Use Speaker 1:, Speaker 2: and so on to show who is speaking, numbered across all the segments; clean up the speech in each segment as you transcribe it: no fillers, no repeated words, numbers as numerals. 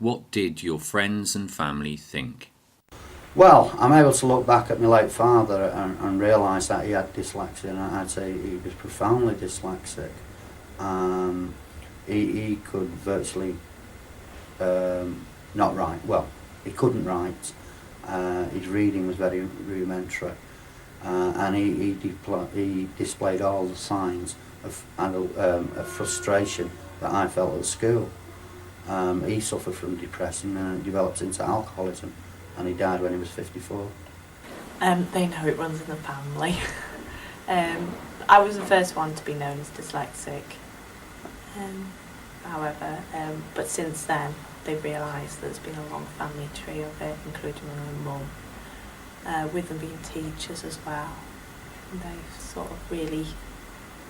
Speaker 1: What did your friends and family think?
Speaker 2: Well, I'm able to look back at my late father and realise that he had dyslexia, and I'd say he was profoundly dyslexic. He could virtually not write. Well, he couldn't write. His reading was very rudimentary, and he displayed all the signs of frustration that I felt at school. He suffered from depression and developed into alcoholism, and he died when he was 54.
Speaker 3: They know it runs in the family. I was the first one to be known as dyslexic. However, but since then they've realised that there's been a long family tree of it, including my own mum, with them being teachers as well. And they've sort of really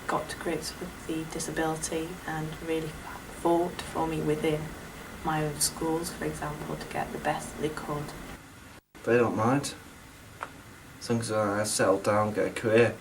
Speaker 3: got to grips with the disability and really fought for me within my own schools, for example, to get the best they could.
Speaker 4: They don't mind, as long as I settle down, get a career.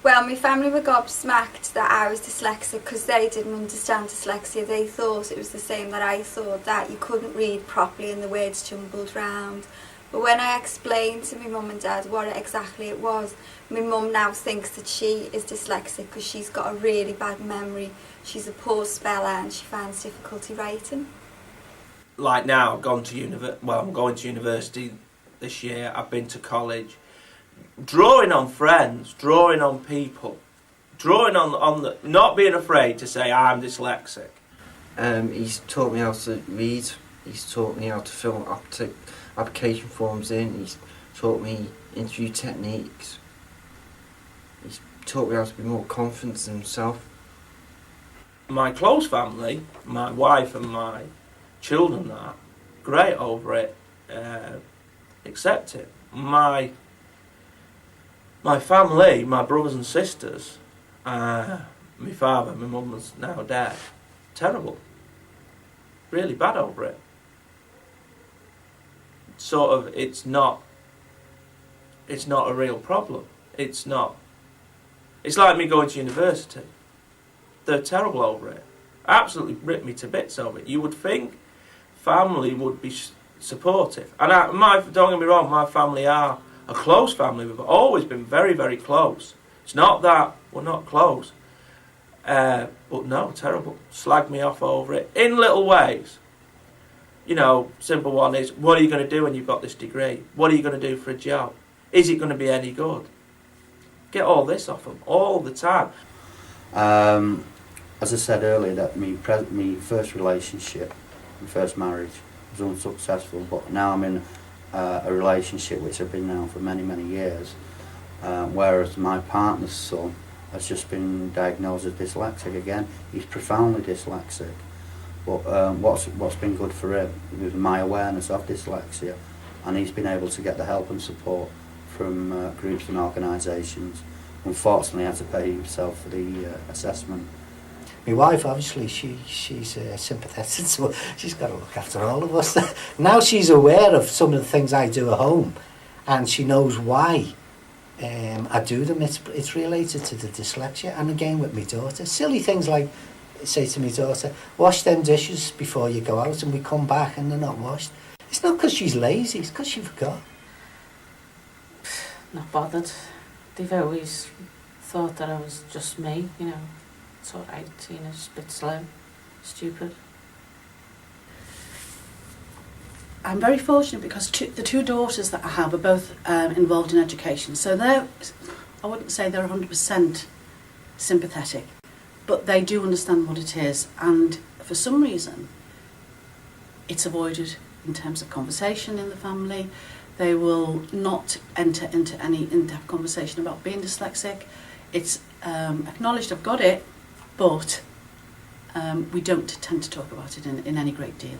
Speaker 5: Well, my family were gobsmacked that I was dyslexic because they didn't understand dyslexia. They thought it was the same that I thought, that you couldn't read properly and the words jumbled round. But when I explained to my mum and dad what exactly it was, my mum now thinks that she is dyslexic because she's got a really bad memory. She's a poor speller and she finds difficulty writing.
Speaker 6: Like now, I'm going to university this year. I've been to college. Drawing on friends, drawing on people, drawing on the, not being afraid to say I'm dyslexic.
Speaker 4: He's taught me how to read. He's taught me how to fill application forms in. He's taught me interview techniques. He's taught me how to be more confident in himself.
Speaker 6: My close family, my wife and my children, that great over it, accept it. My family, my brothers and sisters, my father, my mum was now dead. Terrible. Really bad over it. Sort of, it's not a real problem. It's not. It's like me going to university. They're terrible over it. Absolutely ripped me to bits over it. You would think family would be supportive. And don't get me wrong, my family are a close family. We've always been very, very close. It's not that we're not close. But no, terrible. Slag me off over it in little ways. You know, simple one is, what are you going to do when you've got this degree? What are you going to do for a job? Is it going to be any good? Get all this off them all the time.
Speaker 2: As I said earlier, that my first relationship, my first marriage, was unsuccessful, but now I'm in a relationship which I've been now for many, many years, whereas my partner's son has just been diagnosed as dyslexic again. He's profoundly dyslexic, but what's been good for him was my awareness of dyslexia, and he's been able to get the help and support from groups and organisations. Unfortunately, I had to pay himself for the assessment.
Speaker 7: My wife, obviously, she's sympathetic, so she's got to look after all of us. Now she's aware of some of the things I do at home, and she knows why I do them. It's related to the dyslexia, and again with my daughter. Silly things like, say to my daughter, wash them dishes before you go out, and we come back and they're not washed. It's not because she's lazy, it's because she forgot.
Speaker 3: Not bothered. They've always thought that I was just me, you know. It's alright, you know, just a bit slow, stupid.
Speaker 8: I'm very fortunate because the two daughters that I have are both involved in education. So I wouldn't say they're 100% sympathetic, but they do understand what it is. And for some reason, it's avoided in terms of conversation in the family. They will not enter into any in-depth conversation about being dyslexic. It's acknowledged I've got it, but we don't tend to talk about it in any great deal.